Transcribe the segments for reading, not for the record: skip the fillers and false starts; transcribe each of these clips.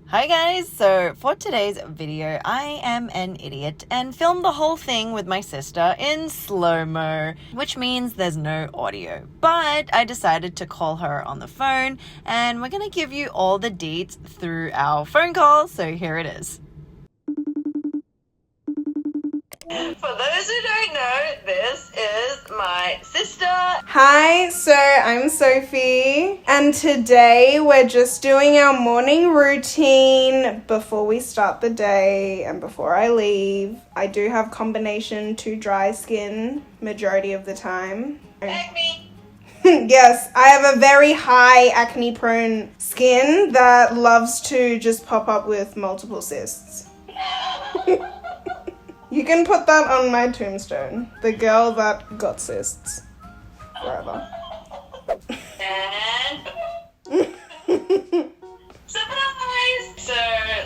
Hi guys, so for today's video I am an idiot and filmed the whole thing with my sister in slow-mo, which means there's no audio, but I decided to call her on the phone and we're gonna give you all the deets through our phone call, so here it is. For those who don't know, this is my sister. Hi, so I'm Sophie, and today we're just doing our morning routine before we start the day and before I leave. I do have combination to dry skin majority of the time. Acne. Yes, I have a very high acne prone skin that loves to just pop up with multiple cysts. You can put that on my tombstone. The girl that got cysts. Forever. And surprise! So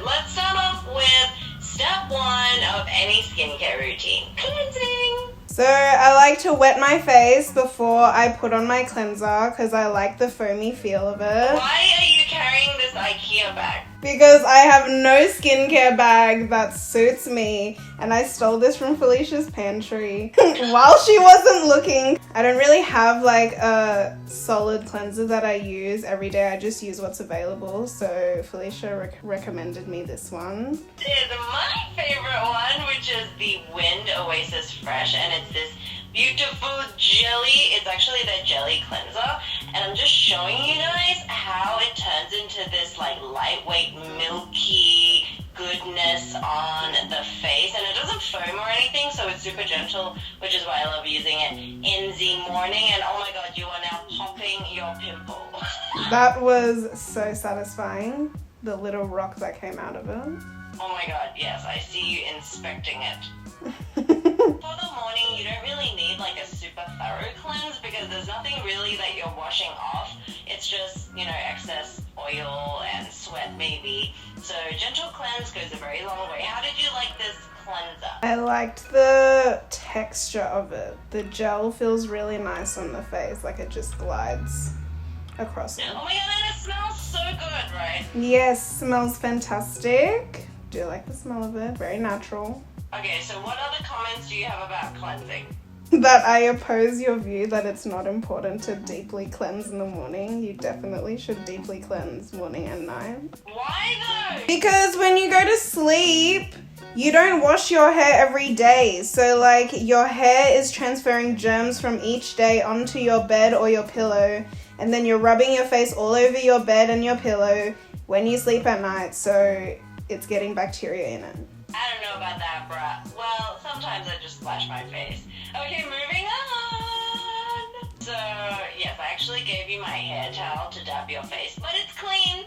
let's start off with step 1 of any skincare routine. Cleansing! So I like to wet my face before I put on my cleanser because I like the foamy feel of it. Why are you carrying this IKEA bag? Because I have no skincare bag that suits me, and I stole this from Felicia's pantry while she wasn't looking. I don't really have like a solid cleanser that I use every day. I just use what's available. So Felicia recommended me this one. Is my favorite one, which is the Wind Oasis Fresh, and it's this beautiful jelly. It's actually the jelly cleanser, and I'm just showing you guys how it turns into this like lightweight milky goodness on the face, and it doesn't foam or anything, so it's super gentle, which is why I love using it in the morning. And oh my god, you are now popping your pimple. That was so satisfying, the little rock that came out of it. Oh my god, yes, I see you inspecting it. For the morning, you don't really need like a super thorough cleanse because there's nothing really that you're washing off. It's just, you know, excess oil and sweat maybe. So gentle cleanse goes a very long way. How did you like this cleanser? I liked the texture of it. The gel feels really nice on the face, like it just glides across it. Oh my god, and it smells so good, right? Yes, smells fantastic. Do like the smell of it, very natural. Okay, so what other comments do you have about cleansing? That I oppose your view that it's not important to deeply cleanse in the morning. You definitely should deeply cleanse morning and night. Why though? Because when you go to sleep, you don't wash your hair every day. So like your hair is transferring germs from each day onto your bed or your pillow, and then you're rubbing your face all over your bed and your pillow when you sleep at night, so it's getting bacteria in it. I don't know about that, bruh. Well, sometimes I just splash my face. Okay, moving on. So, yes, I actually gave you my hair towel to dab your face, but it's clean.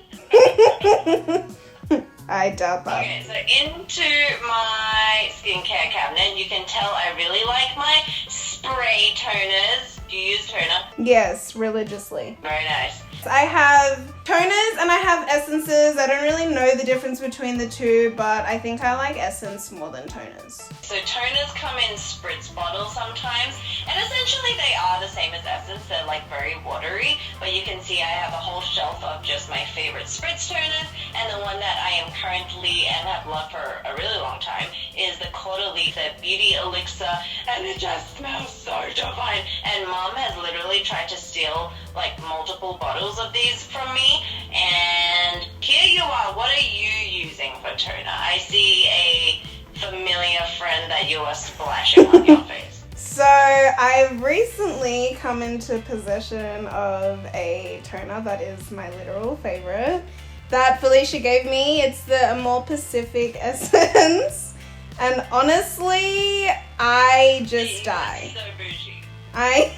I doubt that. Okay, so into my skincare cabinet, you can tell I really like my spray toners. Do you use toner? Yes, religiously. Very nice. I have toners and I have essences. I don't really know the difference between the two, but I think I like essence more than toners. So toners come in spritz bottles sometimes, and essentially they are the same as essence. They're like very watery, but you can see I have a whole shelf of just my favorite spritz toners, and the one that I am currently and have loved for a really long time is the Caudalie Beauty Elixir, and it just smells so divine. And mom has literally tried to steal like multiple bottles of these from me, and here you are. What are you using for toner? I see a familiar friend that you are splashing on your face. So I've recently come into possession of a toner that is my literal favorite that Felicia gave me. It's the Amore Pacific Essence, and honestly I just die. So bougie. I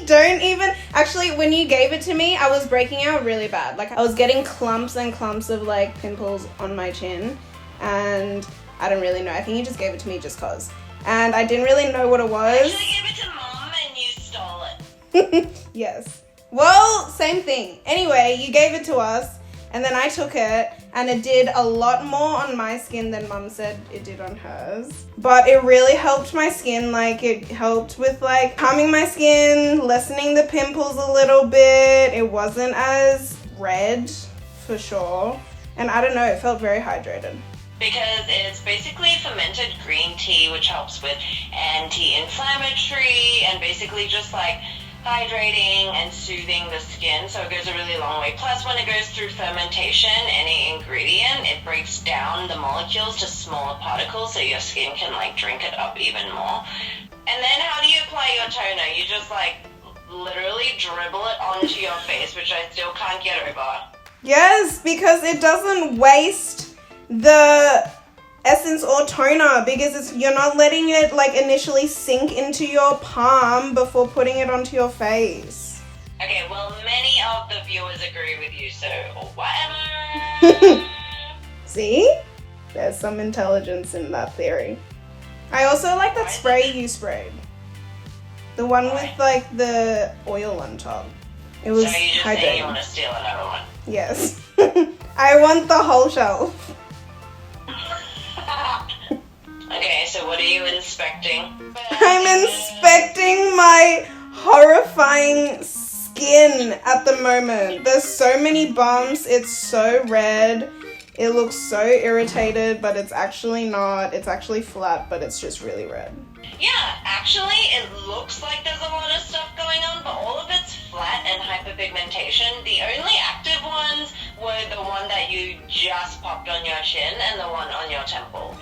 don't even, actually when you gave it to me I was breaking out really bad. Like I was getting clumps and clumps of like pimples on my chin, and I don't really know. I think you just gave it to me just cause. And I didn't really know what it was. I actually gave it to mom and you stole it. Yes. Well, same thing. Anyway, you gave it to us, and then I took it, and it did a lot more on my skin than mum said it did on hers. But it really helped my skin. Like, it helped with like calming my skin, lessening the pimples a little bit. It wasn't as red, for sure. And I don't know, it felt very hydrated. Because it's basically fermented green tea, which helps with anti-inflammatory and basically just like hydrating and soothing the skin, so it goes a really long way. Plus, when it goes through fermentation, any ingredient, it breaks down the molecules to smaller particles, so your skin can like drink it up even more. And then how do you apply your toner? You just like literally dribble it onto your face, which I still can't get over. Yes, because it doesn't waste the essence or toner, because you're not letting it like initially sink into your palm before putting it onto your face. Okay, well, many of the viewers agree with you, so whatever. See? There's some intelligence in that theory. I also like that spray you sprayed. The one with like the oil on top. It was so you just say you want to steal another one? Yes. I want the whole shelf. Okay, so what are you inspecting? I'm inspecting my horrifying skin at the moment. There's so many bumps. It's so red. It looks so irritated, but it's actually not. It's actually flat, but it's just really red. Yeah, actually, it looks like there's a lot of stuff going on, but all of it's flat and hyperpigmentation. The only active ones were the one that you just popped on your chin and the one on your temple.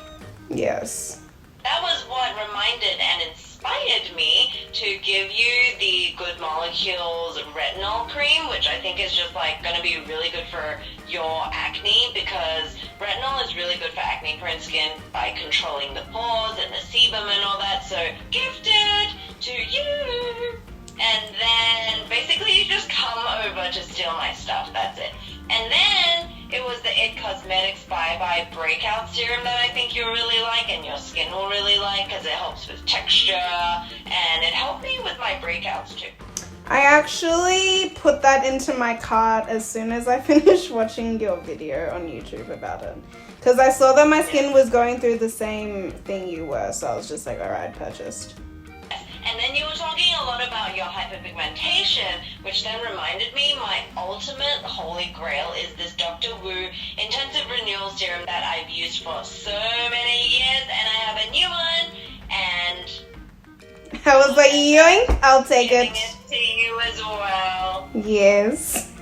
Yes. That was what reminded and inspired me to give you the Good Molecules retinol cream, which I think is just like going to be really good for your acne, because retinol is really good for acne-prone skin by controlling the pores and the sebum and all that. So gifted to you. And then basically you just come over to steal my stuff. That's it. And then it was the It Cosmetics Bye Bye Breakout Serum that I think you'll really like and your skin will really like, because it helps with texture and it helped me with my breakouts too. I actually put that into my cart as soon as I finished watching your video on YouTube about it. Because I saw that my skin was going through the same thing you were, so I was just like, alright, purchased. And then you were talking a lot about your hyperpigmentation, which then reminded me my ultimate holy grail is this Dr. Wu Intensive Renewal Serum that I've used for so many years, and I have a new one, and I was like, yoink, I'll take it. Giving it to you as well. Yes.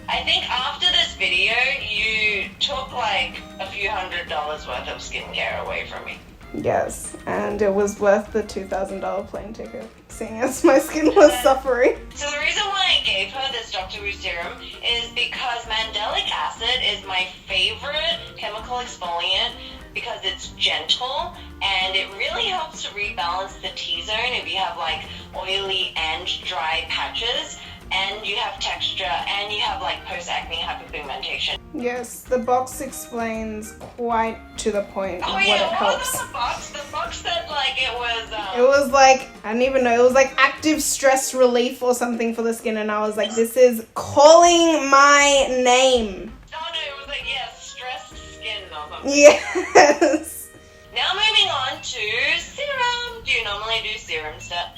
I think after this video, you took like a few $100s worth of skincare away from me. Yes, and it was worth the $2,000 plane ticket, seeing as my skin was suffering. So the reason why I gave her this Dr. Wu serum is because mandelic acid is my favorite chemical exfoliant, because it's gentle and it really helps to rebalance the T-zone if you have like oily and dry patches, and you have texture, and you have like post-acne hyperpigmentation. Yes, the box explains quite to the point Oh what yeah, it what helps. was the box? The box said like it was It was like, I don't even know, it was like active stress relief or something for the skin, and I was like, this is calling my name. No, it was like, yeah, stressed skin or something. Yes. Now moving on to serum. Do you normally do serum stuff?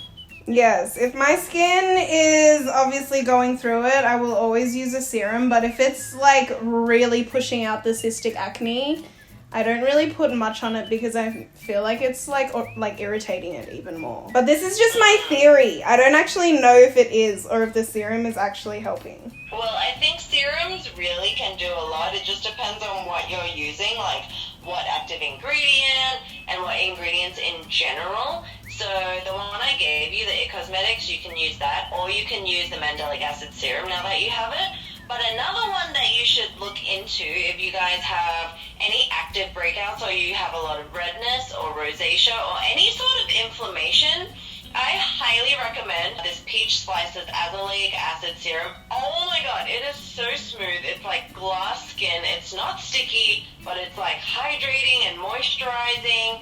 Yes, if my skin is obviously going through it, I will always use a serum, but if it's like really pushing out the cystic acne, I don't really put much on it because I feel like it's like irritating it even more. But this is just my theory. I don't actually know if it is or if the serum is actually helping. Well, I think serums really can do a lot. It just depends on what you're using, like what active ingredient and what ingredients in general. So the one I gave you, the It Cosmetics, you can use that, or you can use the mandelic acid serum now that you have it. But another one that you should look into if you guys have any active breakouts, or you have a lot of redness or rosacea or any sort of inflammation, I highly recommend this Peach Slices Azelaic Acid Serum. Oh my god, it is so smooth. It's like glass skin. It's not sticky, but it's like hydrating and moisturizing.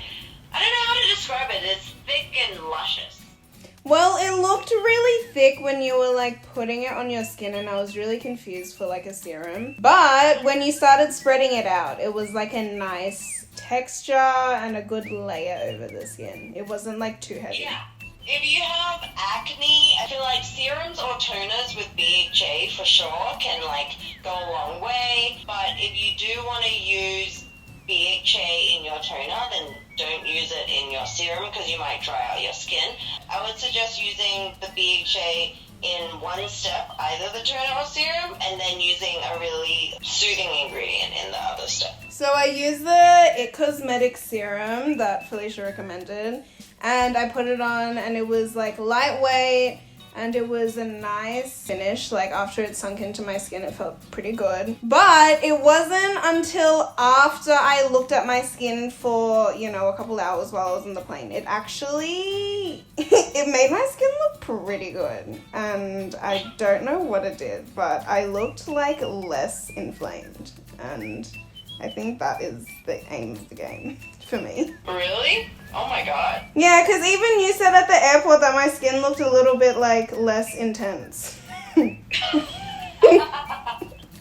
I don't know how to describe it. It's thick and luscious. Well, it looked really thick when you were like putting it on your skin, and I was really confused for like a serum. But when you started spreading it out, it was like a nice texture and a good layer over the skin. It wasn't like too heavy. Yeah. If you have acne, I feel like serums or toners with BHA for sure can like go a long way. But if you do want to use BHA in your toner, then don't use it in your serum because you might dry out your skin. I would suggest using the BHA in one step, either the toner or serum, and then using a really soothing ingredient in the other step. So I used the It Cosmetics serum that Felicia recommended, and I put it on, and it was like lightweight, and it was a nice finish. Like after it sunk into my skin, it felt pretty good. But it wasn't until after I looked at my skin for, you know, a couple hours while I was on the plane. It actually, it made my skin look pretty good. And I don't know what it did, but I looked like less inflamed. And I think that is the aim of the game for me. Really? Oh my god. Yeah, because even you said at the airport that my skin looked a little bit like less intense. Isn't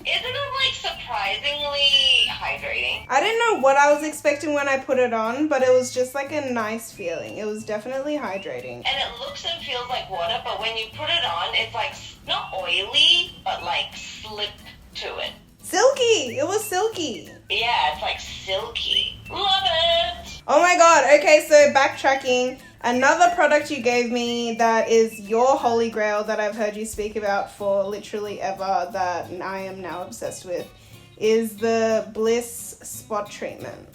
it like surprisingly hydrating? I didn't know what I was expecting when I put it on, but it was just like a nice feeling. It was definitely hydrating. And it looks and feels like water, but when you put it on, it's like not oily, but like slip to it. Silky! It was silky. Yeah, it's like silky. Love it! Oh my god, okay, so backtracking. Another product you gave me that is your holy grail that I've heard you speak about for literally ever that I am now obsessed with is the Bliss Spot Treatment.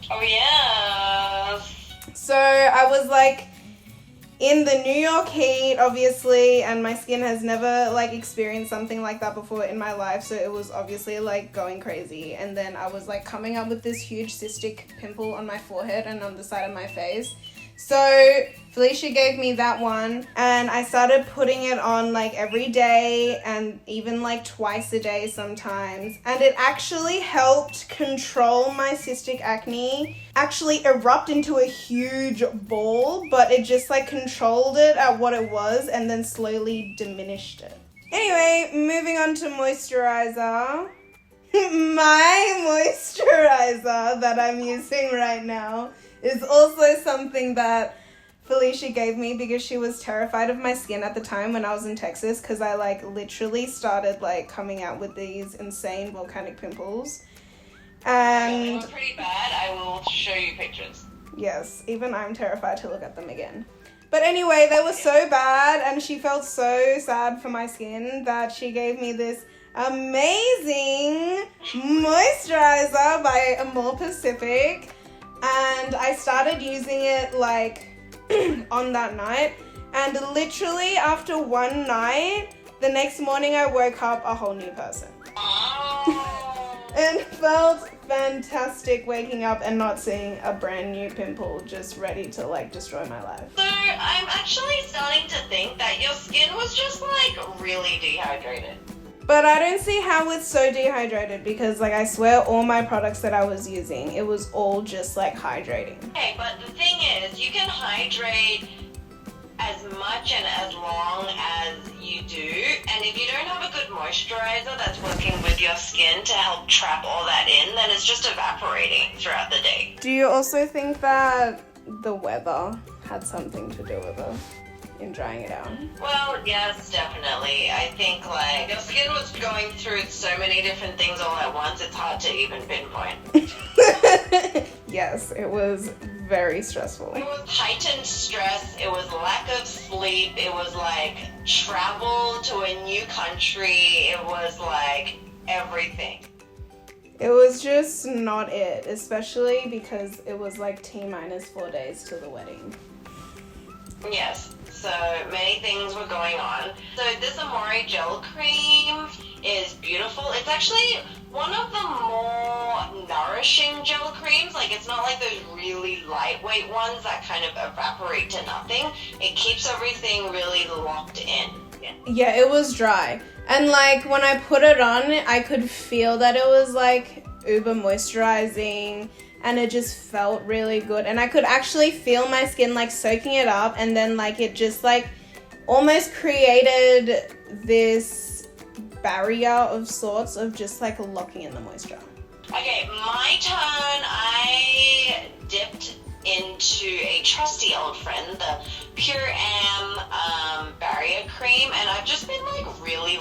Oh yes! So I was like in the New York heat, obviously, and my skin has never like experienced something like that before in my life, so it was obviously like going crazy. And then I was like coming up with this huge cystic pimple on my forehead and on the side of my face. So Felicia gave me that one, and I started putting it on like every day and even like twice a day sometimes, and it actually helped control my cystic acne actually erupt into a huge ball, but it just like controlled it at what it was and then slowly diminished it. Anyway, moving on to moisturizer. My moisturizer that I'm using right now is also something that Felicia gave me because she was terrified of my skin at the time when I was in Texas, because I like literally started like coming out with these insane volcanic pimples. And they were pretty bad. I will show you pictures. Yes, even I'm terrified to look at them again. But anyway, they were so bad, and she felt so sad for my skin that she gave me this amazing moisturizer by Amore Pacific. And I started using it like on that night, and literally after one night, the next morning I woke up a whole new person. Oh. It felt fantastic waking up and not seeing a brand new pimple just ready to like destroy my life. So I'm actually starting to think that your skin was just like really dehydrated. But I don't see how it's so dehydrated, because like I swear all my products that I was using, it was all just like hydrating. Okay, but the thing is, you can hydrate as much and as long as you do, and if you don't have a good moisturizer that's working with your skin to help trap all that in, then it's just evaporating throughout the day. Do you also think that the weather had something to do with it in drying it out? Well, yes, definitely. I think like your skin was going through so many different things all at once, it's hard to even pinpoint. Yes, it was very stressful. It was heightened stress, it was lack of sleep, it was like travel to a new country, it was like everything. It was just not it, especially because it was like T-minus 4 days to the wedding. Yes, so many things were going on. So this Amore gel cream is beautiful. It's actually one of the more nourishing gel creams. Like, it's not like those really lightweight ones that kind of evaporate to nothing. It keeps everything really locked in. Yeah, it was dry. And like when I put it on, I could feel that it was like uber moisturizing, and it just felt really good. And I could actually feel my skin like soaking it up, and then like it just like almost created this barrier of sorts of just like locking in the moisture. Okay, my turn. I dipped into a trusty old friend, the Pure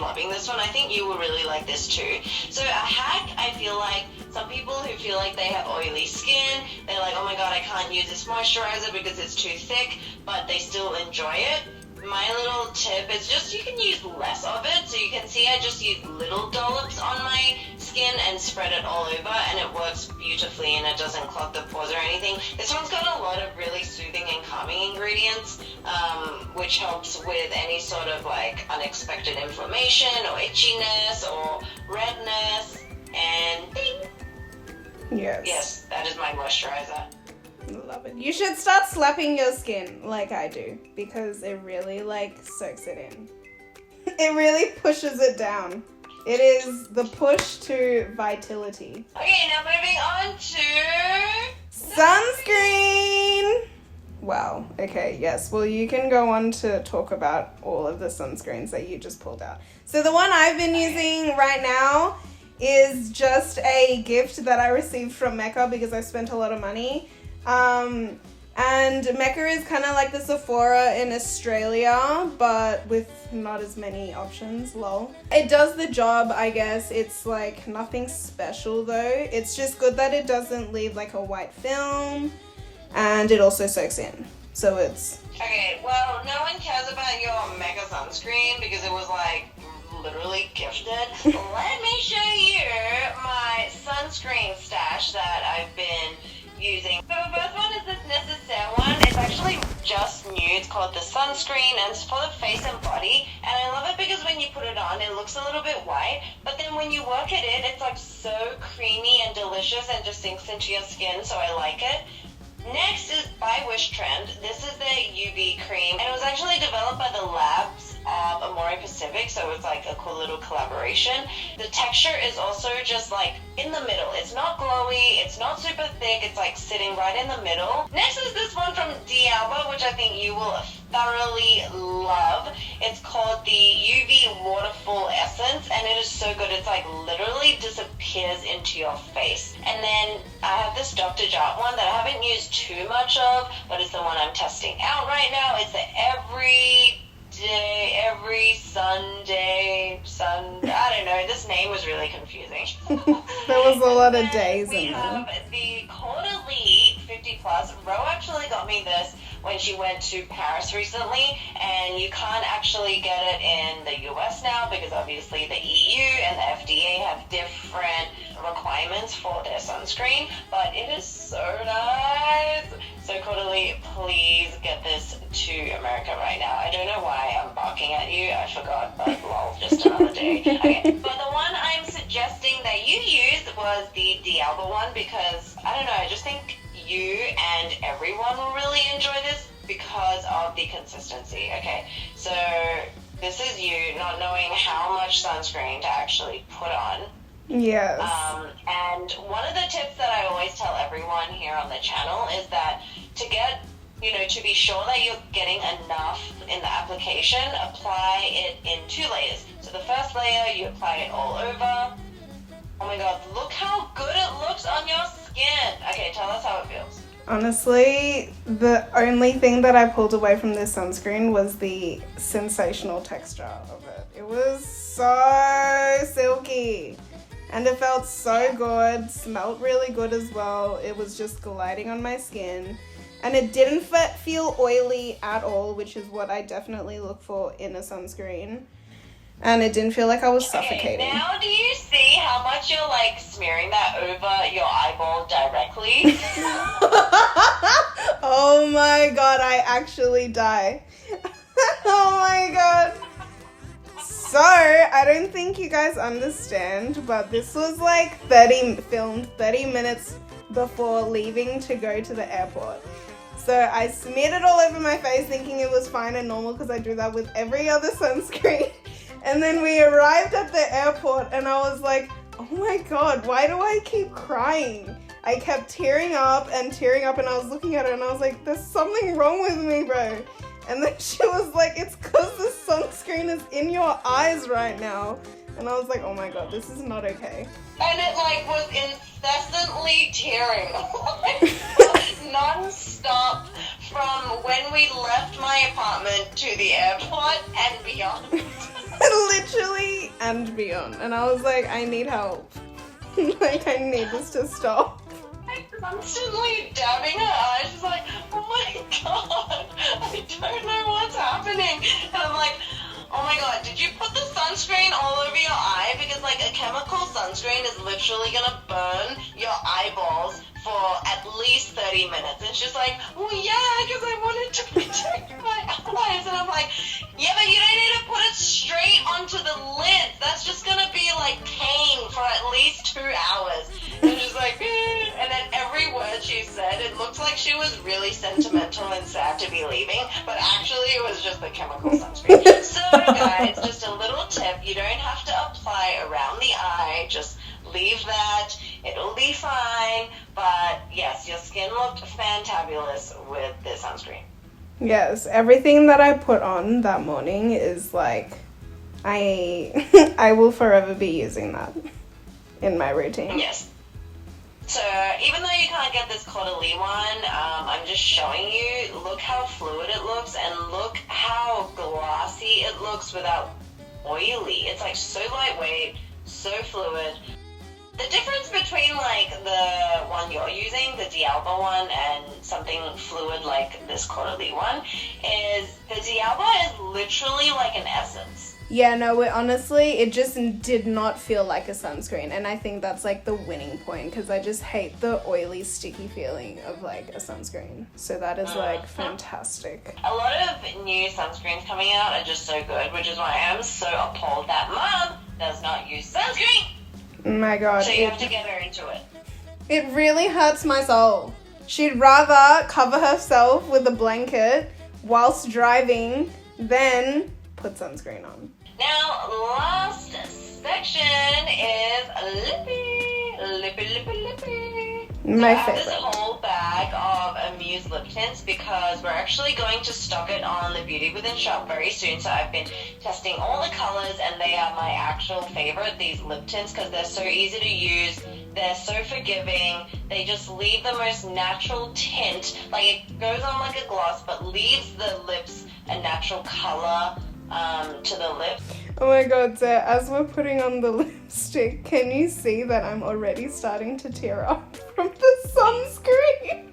loving this one. I think you will really like this too. So a hack, I feel like some people who feel like they have oily skin, they're like, oh my god, I can't use this moisturizer because it's too thick, but they still enjoy it. My little tip is just you can use less of it. So you can see I just use little dollops on my skin and spread it all over, and it works beautifully and it doesn't clog the pores or anything. This one's got a lot of really soothing and calming ingredients, which helps with any sort of like unexpected inflammation or itchiness or redness, and ding. Yes, that is my moisturizer. Love it. You should start slapping your skin like I do, because it really like soaks it in. It really pushes it down. It is the push to vitality. Okay, now moving on to sunscreen. Wow. Okay, yes. Well, you can go on to talk about all of the sunscreens that you just pulled out. So the one I've been using right now is just a gift that I received from Mecca because I spent a lot of money. And Mecca is kind of like the Sephora in Australia, but with not as many options, lol. It does the job, I guess. It's like nothing special though. It's just good that it doesn't leave like a white film, and it also soaks in. So it's... Okay, well, no one cares about your Mecca sunscreen because it was like literally gifted. Let me show you my sunscreen stash that I've been using. So the first one is this necessaire one. It's actually just new. It's called the Sunscreen, and it's for the face and body. And I love it because when you put it on, it looks a little bit white, but then when you work it in, it's like so creamy and delicious and just sinks into your skin, so I like it. Next is by Wish Trend. This is the UV cream, and it was actually developed by the labs of Amore Pacific, so it's like a cool little collaboration. The texture is also just like in the middle. It's not glowy, it's not super thick, it's like sitting right in the middle. Next is this one from D'Alba, which I think you will thoroughly love. It's called the UV Waterfall Essence, and it is so good. It's like literally disappears into your face. And then I have this Dr. Jart one that I haven't used too much of, but it's the one I'm testing out right now. It's the every Sunday, I don't know, this name was really confusing. There was a lot of days in there. We have the quarterly 50 plus. Ro actually got me this when she went to Paris recently, and you can't actually get it in the US now because obviously the EU and the FDA have different requirements for their sunscreen, but it is so nice. So quarterly, please get this to America right now. I don't know why I'm barking at you, I forgot, but lol, just another day. Okay, but the one I'm suggesting that you use was the D'Alba one because, I don't know, I just think you and everyone will really enjoy this because of the consistency. Okay, so this is you not knowing how much sunscreen to actually put on. Yes. And one of the tips that I always tell everyone here on the channel is that to get, to be sure that you're getting enough in the application, apply it in 2 layers. So the first layer, you apply it all over. Oh my god, look how good it looks on your skin. Okay, tell us how it feels. Honestly, the only thing that I pulled away from this sunscreen was the sensational texture of it. It was so silky. And it felt so good, smelled really good as well. It was just gliding on my skin. And it didn't feel oily at all, which is what I definitely look for in a sunscreen. And it didn't feel like I was suffocating. Okay, now do you see how much you're like smearing that over your eyeball directly? Oh my god, I actually die. Oh my god. So, I don't think you guys understand, but this was like filmed 30 minutes before leaving to go to the airport. So I smeared it all over my face thinking it was fine and normal because I do that with every other sunscreen. And then we arrived at the airport and I was like, oh my god, why do I keep crying? I kept tearing up and I was looking at her and I was like, there's something wrong with me, bro. And then she was like, it's because the sunscreen is in your eyes right now. And I was like, oh my god, this is not okay. And it like was incessantly tearing, non-stop from when we left my apartment to the airport and beyond. Literally and beyond. And I was like, I need help. Like, I need this to stop. I constantly dabbing her eyes. She's like, oh my god, I don't know what's happening. And I'm like, oh my god, did you put the sunscreen all over your eye? Because like a chemical sunscreen is literally gonna burn your eyeballs for at least 30 minutes. And she's like, oh yeah, because I wanted to protect my eyes. And I'm like, yeah, but you don't need to put it straight onto the lids. That's just gonna be like pain for at least 2 hours. And she's like, and then every word she said, it looked like she was really sentimental and sad to be leaving, but actually it was just the chemical sunscreen. So guys, just a little tip, you don't have to apply around the eye, just leave that, it'll be fine. But yes, your skin looked fantabulous with this sunscreen. Yes, everything that I put on that morning is like, I will forever be using that in my routine. Yes. So even though you can't get this quarterly one, I'm just showing you, look how fluid it looks and look how glassy it looks without oily. It's like so lightweight, so fluid. The difference between like the one you're using, the D'Alba one, and something fluid like this quarterly one is the D'Alba is literally like an essence. Yeah, no, honestly, it just did not feel like a sunscreen. And I think that's like the winning point because I just hate the oily, sticky feeling of like a sunscreen. So that is like fantastic. A lot of new sunscreens coming out are just so good, which is why I am so appalled that Mom does not use sunscreen. Oh my god. So you have to get her into it. It really hurts my soul. She'd rather cover herself with a blanket whilst driving than put sunscreen on. Now, last section is lippy. My I have favorite. this whole bag of Amuse lip tints because we're actually going to stock it on the Beauty Within shop very soon. So I've been testing all the colors and they are my actual favorite, these lip tints, because they're so easy to use. They're so forgiving. They just leave the most natural tint. Like it goes on like a gloss but leaves the lips a natural color to the lips. Oh my god, so as we're putting on the lipstick, can you see that I'm already starting to tear up from the sunscreen?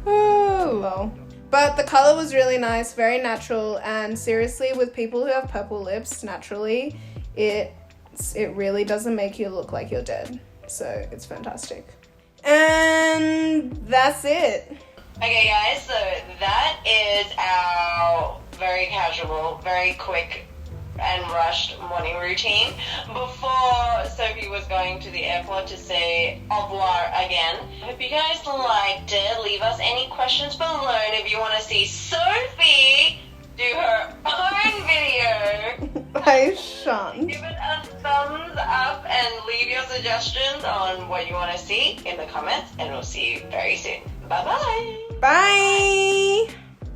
Oh, lol. But the color was really nice, very natural, and seriously, with people who have purple lips naturally, it really doesn't make you look like you're dead. So it's fantastic. And that's it. Okay guys, so that is our very casual, very quick and rushed morning routine before Sophie was going to the airport to say au revoir again. Hope you guys liked it. Leave us any questions below, and if you want to see Sophie do her own video, I shan't. give it a thumbs up and leave your suggestions on what you want to see in the comments, and we'll see you very soon. Bye-bye. Bye!